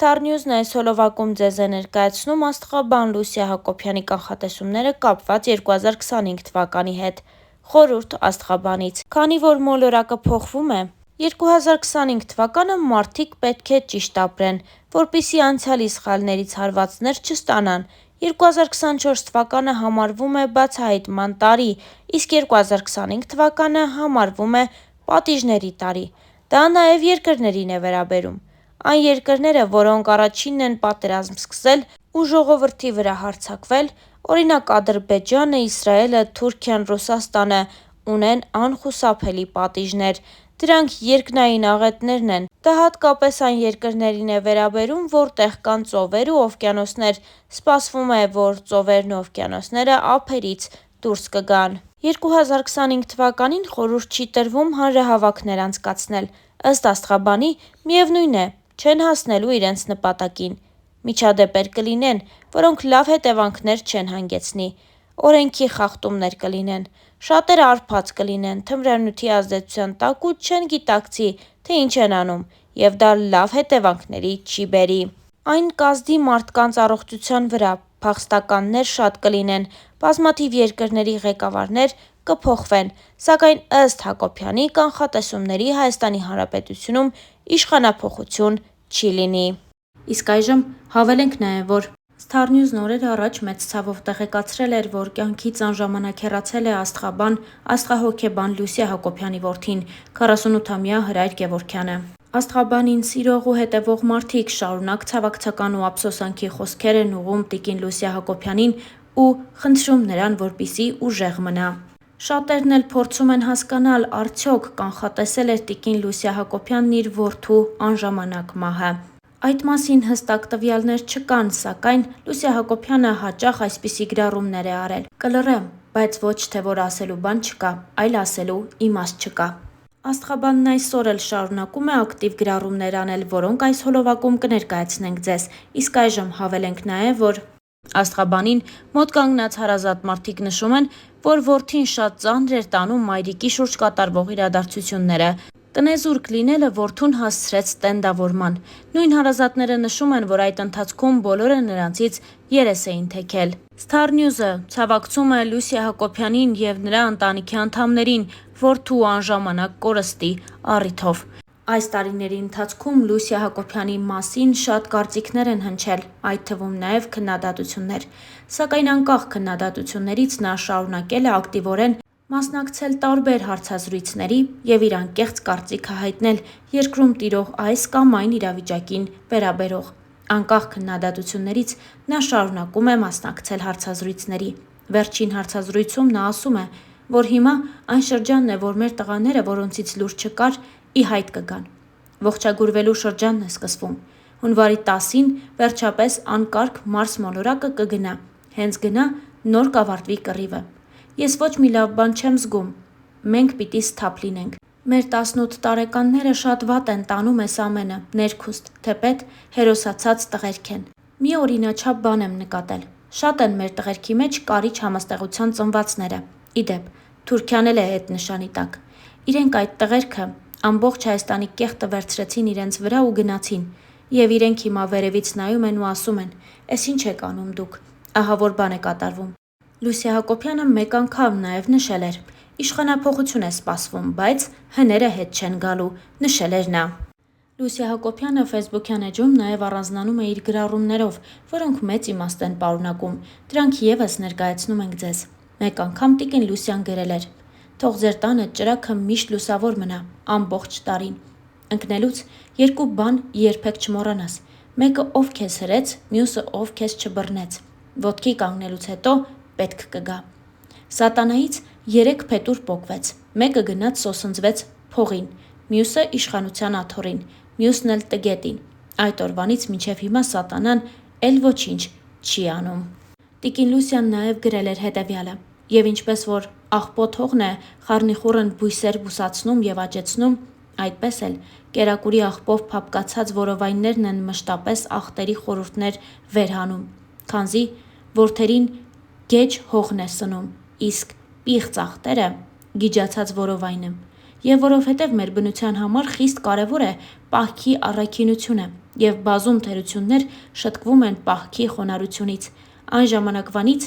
Star News-ն այս հոլովակում ձեզ է ներկայացնում աստղաբան Լուսիա Հակոբյանի կանխատեսումները կապված 2025 թվականի հետ։ Խորհուրդ աստղաբանից։ Քանի որ մոլորակը փոխվում է, 2025 թվականը մարդիկ պետք է ճիշտ ապրեն, որպեսզի անցյալի սխալներից հարվածներ չստանան։ 2024 թվականը համարվում է բացահայտման տարի, իսկ 2025 թվականը համարվում է պատիժների տարի։ Դա նաև երկրներին է վերաբերում։ Այն երկրները, որոնք առաջինն են պատերազմ սկսել ու ժողովրդի վրա հարձակվել, օրինակ Ադրբեջանը, Իսրայելը, Թուրքիան, Ռուսաստանը, ունեն անխուսափելի պատիժներ։ Դրանք երկնային աղետներն են։ Դա հատկապես այն երկրներին է վերաբերում, որտեղ կան ծովեր ու օվկիանոսներ։ Սպասվում է, որ ծովերն ու օվկիանոսները ափերից դուրս կգան։ 2025 թվականին խորհուրդ չի տրվում հանրահավաքներ անցկացնել։ Ըստ աստղաբանի, միևնույն է, չեն հասնելու իրենց նպատակին։ Միջադեպեր կլինեն, որոնք լավ հետևանքներ չեն հանգեցնի։ Օրենքի խախտումներ կլինեն։ Շատերը արբած կլինեն թմրանյութի ազդեցության տակ ու չեն գիտակցի, թե ինչ են անում, և դա լավ հետևանքների չի բերի։ Այն կազդի մարդկանց առողջության վրա, փախստականներ շատ կլինեն, բազմաթիվ երկրների ղեկավարներ կփոխվեն, սակայն ըստ Հակոբյանի կանխատեսումների Հայաստանի Հանրապետությունում իշխանափոխություն չի լինի։ Իսկ այժմ հավելենք նաև, որ Star News-ն օրեր առաջ մեծ ցավով տեղեկացրել էր, որ կյանքից անժամանակ հեռացել է աստղաբան, աստղահոգեբան Լուսիա Հակոբյանի որդին, 48-ամյա Հրայր Գևորգյանը։ Աստղաբանին սիրող ու հետևող մարդիկ շարունակ ցավակցական ու ափսոսանքի խոսքեր են ուղղում տիկին Լուսիա Հակոբյանին ու խնդրում նրան, որպեսզի ուժեղ մնա։ Շատերն էլ փորձում են հասկանալ, արդյոք կանխատեսել էր տիկին Լուսիա Հակոբյանն իր որդու անժամանակ մահը։ Այդ մասին հստակ տվյալներ չկան, սակայն Լուսիա Հակոբյանը հաճախ այսպիսի գրառումներ է արել. «Կլռեմ, բայց ոչ թե որ ասելու բան չկա, այլ ասելու իմաստ չկա»։ Աստղաբանն այսօր էլ շարունակում է ակտիվ գրառումներ անել, որոնք այս հոլովակում կներկայացնենք ձեզ։ Իսկ այժմ հավելենք նաև, որ աստղաբանին մոտ կանգնած հարազատ մարդիկ նշում են, որ որդին շատ ծանր էր տանում մայրիկի շուրջ կատարվող իրադարձությունները։ Տնեզուրկ լինելը որդուն հասցրեց տենդավորման։ Նույն հարազատները նշում են, որ այդ ընթացքում բոլորը նրանցից երես էին թեքել։ Star News-ը ցավակցում է Լուսիա Հակոբյանին և նրա ընտանիքի անդամներին որդու անժամանակ կորստի առիթով։ Այս տարիների ընթացքում Լուսիա Հակոբյանի մասին շատ կարծիքներ են հնչել, այդ թվում նաև քննադատություններ։ Սակայն անկախ քննադատություններից նա շարունակել է ակտիվորեն մասնակցել տարբեր հարցազրույցների և իր անկեղծ կարծիքը հայտնել երկրում տիրող այս կամ այն իրավիճակին վերաբերող։ Անկախ քննադատություններից նա շարունակում է մասնակցել հարցազրույցների։ Վերջին հարցազրույցում նա ասում է, որ հիմա այն շրջանն է, որ մեր տղաները, որոնցից լուր չկար, ի հայտ կգան։ Ողջագուրվելու շրջանն է սկսվում։ Հունվարի 10-ին վերջապես անկարգ Մարս մոլորակը կգնա։ Հենց գնա, նոր կավարտվի կռիվը։ Ես ոչ մի լավ բան չեմ զգում։ Մենք պիտի սթափ լինենք։ Մեր 18 տարեկանները շատ վատ են տանում էս ամենը, ներքուստ, թեպետ հերոսացած տղերք են։ Մի օրինաչափ բան եմ նկատել։ Շատ են մեր տղերքի մեջ կարիճ համաստեղության ծնվածները։ Ի դեպ, Թուրքիան էլ է էդ նշանի տակ։ Իրենք այդ տղերքը ամբողջ Հայաստանի կեղտը վերցրեցին իրենց վրա ու գնացին։ Եվ իրենք հիմա վերևից նայում են ու ասում են. «Էս ինչ եք անում դուք»։ Ահա որ բան է կատարվում։ Լուսիա Հակոբյանը մեկ անգամ նաև նշել էր. «Իշխանափոխություն է սպասվում, բայց հները հետ չեն գալու», նշել էր նա։ Լուսիա Հակոբյանը ֆեյսբուքյան էջում նաև առանձնանում է իր գրառումներով, որոնք մեծ իմաստ են պարունակում։ Դրանք ևս ներկայացնում ենք ձեզ։ Մեկ անգամ տիկին Լուսիան գրել էր. «Թող ձեր տանը ճրագը միշտ լուսավոր մնա, ամբողջ տարին։ Ընկնելուց երկու բան երբեք չմոռանաս. մեկը ով քեզ հրեց, մյուսը ով քեզ չբռնեց։ Ոտքի կանգնելուց հետո պետք կգա։ Սատանայից 3 փետուր պոկվեց, մեկը գնաց սոսնձվեց փողին, մյուսը իշխանության աթոռին, մյուսն էլ տգետին։ Այդ օրվանից մինչև հիմա սատանան էլ ոչինչ չի անում»։ Տիկին Լուսիան նաև գրել էր հետևյալը. «Եվ ինչպես որ աղբոտ հողն է խառնիխուռն բույսեր բուսացնում և աճեցնում, այդպես էլ կերակուրի աղբով փափկացած որովայններն են մշտապես աղտերի խորհուրդներ վերհանում, քանզի որդերին գեջ հողն է սնում, իսկ պիղծ աղտերը գիջացած որովայնը։ Եվ որովհետև մեր բնության համար խիստ կարևոր է պահքի առաքինությունը, եւ բազում թերություններ շտկվում են պահքի խոնարհությունից։ Այն ժամանակվանից,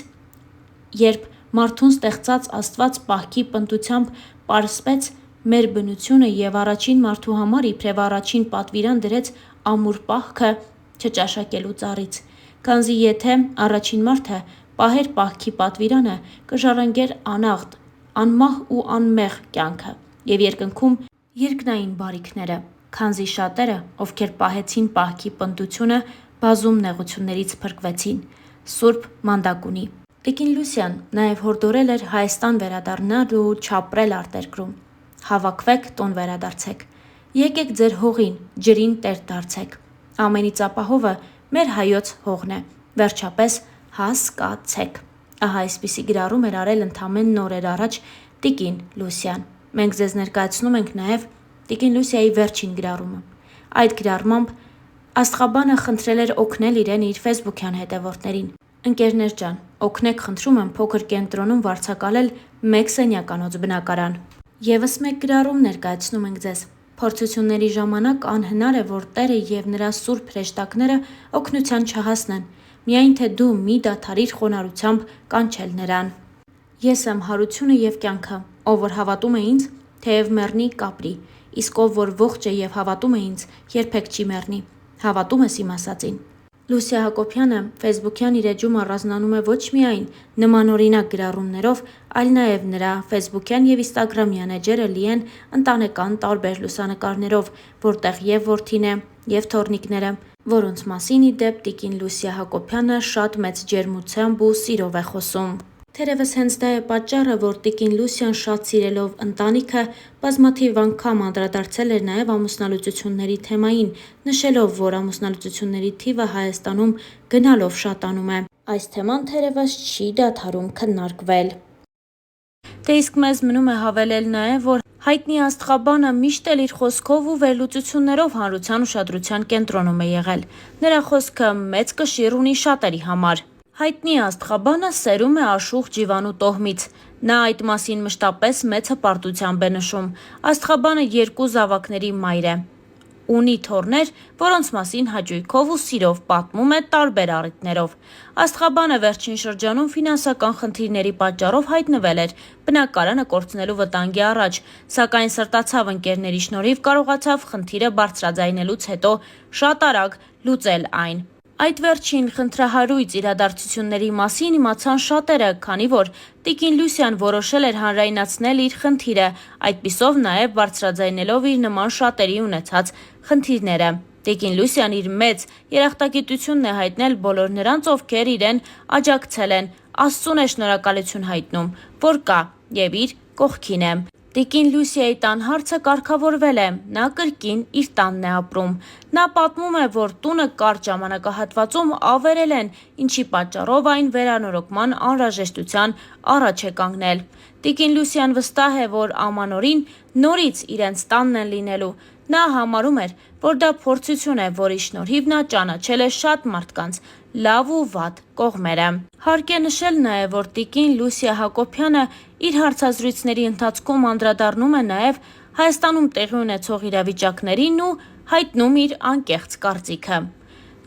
երբ մարդուն ստեղծած Աստված պահքի պնդությամբ պարսպեց մեր բնությունը եւ առաջին մարդու համար իբրև առաջին պատվիրան դրեց ամուր պահքը չճաշակելու ծառից, քանզի եթե առաջին մարդը պահեր պահքի պատվիրանը, կժառանգեր անաղտ, անմահ ու անմեղ կյանքը եւ երկնքում երկնային բարիքները, քանզի շատերը, ովքեր պահեցին պահքի պնդությունը, բազում նեղություններից փրկվեցին։ Սուրբ Մանդակունի։ Տիկին Լուսյան նաև հորդորել էր Հայաստան վերադառնալ ու չապրել արտերկրում։ Հավաքվեք, տուն վերադարձեք։ Եկեք ձեր հողին, ջրին տեր դարձեք։ Ամենից ապահովը մեր հայոց հողն է։ Վերջապես հասկացեք։ Ահա այսպիսի գրառում էր արել ընդամենը օրեր առաջ տիկին Լուսյան։ Մենք ձեզ ներկայացնում ենք նաև տիկին Լուսիայի վերջին գրառումը։ Այդ գրառմամբ Աստղաբանը խնդրել էր օգնել իրեն իր ֆեյսբուքյան հետևորդներին։ Ընկերներ ջան, օգնեք խնդրում եմ փոքր կենտրոնում վարձակալել 1 սենյականոց բնակարան։ Եվս մեկ գրառում ներկայացնում ենք ձեզ։ Փորձությունների ժամանակ անհնար է, որ Տերը եւ նրա սուրբ հրեշտակները օգնության չհասնեն, միայն թե դու մի դադարիր խոնարհությամբ կանչել նրան։ Ես եմ հարությունը եւ կյանքը, ով որ հավատում է ինձ, թեև մեռնի կապրի, իսկ ով որ ողջ է եւ հավատում է ինձ, երբեք չի մեռնի։ Հավատում ես իմ ասածին։ Լուսիա Հակոբյանը ֆեյսբուքյան իր էջում առանձնանում է ոչ միայն նմանօրինակ գրառումներով, այլ նաև նրա ֆեյսբուքյան եւ ինստագրամյան էջերը լի են ընտանեկան տարբեր լուսանկարներով, որտեղ եւ որդին է, եւ թոռնիկները, որոնց մասին ի դեպ տիկին Լուսիա Հակոբյանը շատ մեծ ջերմությամբ ու սիրով է խոսում։ Թերևս հենց դա է պատճառը, որ տիկին Լուսյան շատ սիրելով ընտանիքը բազմաթիվ անգամ անդրադարձել էր նաև ամուսնալուծությունների թեմային, նշելով, որ ամուսնալուծությունների թիվը Հայաստանում գնալով շատանում է։ Այս թեման թերևս չի դադարում քննարկվել։ Դե իսկ մեզ մնում է հավելել նաև, որ հայտնի Աստղաբանը միշտ էլ իր խոսքով ու վերլուծություններով հանրության ուշադրության կենտրոնում է եղել։ Նրա խոսքը մեծ կշիռ ունի շատերի համար։ Հայտնի Աստղաբանը սերում է աշխուժ Ջիվանու տոհմից։ Նա այդ մասին մշտապես մեծ հպարտությամբ է նշում։ Աստղաբանը 2 զավակների մայր է։ Ունի թոռներ, որոնց մասին հաճույքով ու սիրով պատմում է տարբեր առիթներով։ Աստղաբանը վերջին շրջանում ֆինանսական խնդիրների պատճառով հայտնվել էր բնակարանը կորցնելու վտանգի առաջ, սակայն սրտացավ ընկերների շնորհիվ կարողացավ խնդիրը բարձրաձայնելուց հետո շատ արագ լուծել այն։ Այդ վերջին խնդրահարույց իրադարձությունների մասին իմացան շատերը, քանի որ տիկին Լուսյան որոշել էր հանրայնացնել իր խնդիրը, այդպիսով նաև բարձրաձայնելով իր նման շատերի ունեցած խնդիրները։ Տիկին Լուսյան իր մեծ երախտագիտությունն է հայտնել բոլոր նրանց, ովքեր իրեն աջակցել են, Աստծուն է շնորհակալություն հայտնում, որ կա եւ իր կողքին է։ Տիկին Լուսիայի տան հարցը կարգավորվել է, նա կրկին իր տանն է ապրում։ Նա պատմում է, որ տունը կարճ ժամանակահատվածում ավերել են, ինչի պատճառով այն վերանորոգման անհրաժեշտության առաջ է կանգնել։ Տիկին Լուսիան վստահ է, որ ամանորին նորից իրենց տանն են լինելու։ Նա համարում էր, որ դա փորձություն է, որի շնորհիվ նա ճանաչել է շատ մարդկանց լավ ու վատ կողմերը։ Հարկ է նշել նաև, որ տիկին Լուսիա Հակոբյանը իր հարցազրույցների ընթացքում անդրադառնում է նաև Հայաստանում տեղի ունեցող իրավիճակներին ու հայտնում իր անկեղծ կարծիքը։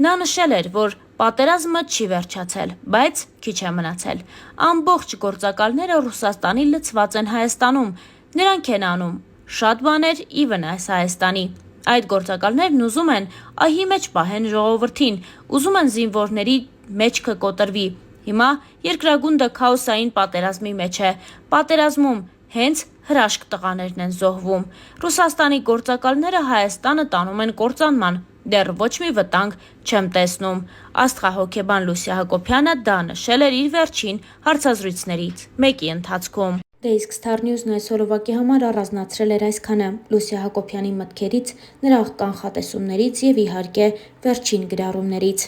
Նա նշել էր, որ պատերազմը չի վերջացել, բայց քիչ է մնացել։ Ամբողջ գործակալները Ռուսաստանի լցված են Հայաստանում, նրանք են անում շատ բաներ ի վնաս Հայաստանի։ Այդ գործակալներն ուզում են ահի մեջ պահեն ժողովրդին, ուզում են զինվորների մեջքը կոտրվի։ Հիմա երկրագունդը քաոսային պատերազմի մեջ է։ Պատերազմում հենց հրաշք տղաներն են զոհվում։ Ռուսաստանի գործակալները Հայաստանը տանում են կործանման։ Դեռ ոչ մի վտանգ չեմ տեսնում։ Աստղահոգեբան Լուսիա Հակոբյանը դա նշել էր իր վերջին հարցազրույցներից մեկի ընթացքում։ Դե իսկ Star News-ն այսօրովակի համար առանձնացրել էր այսքանը Լուսիա Հակոբյանի մտքերից, նրա կանխատեսումներից եւ իհարկե վերջին գրառումներից։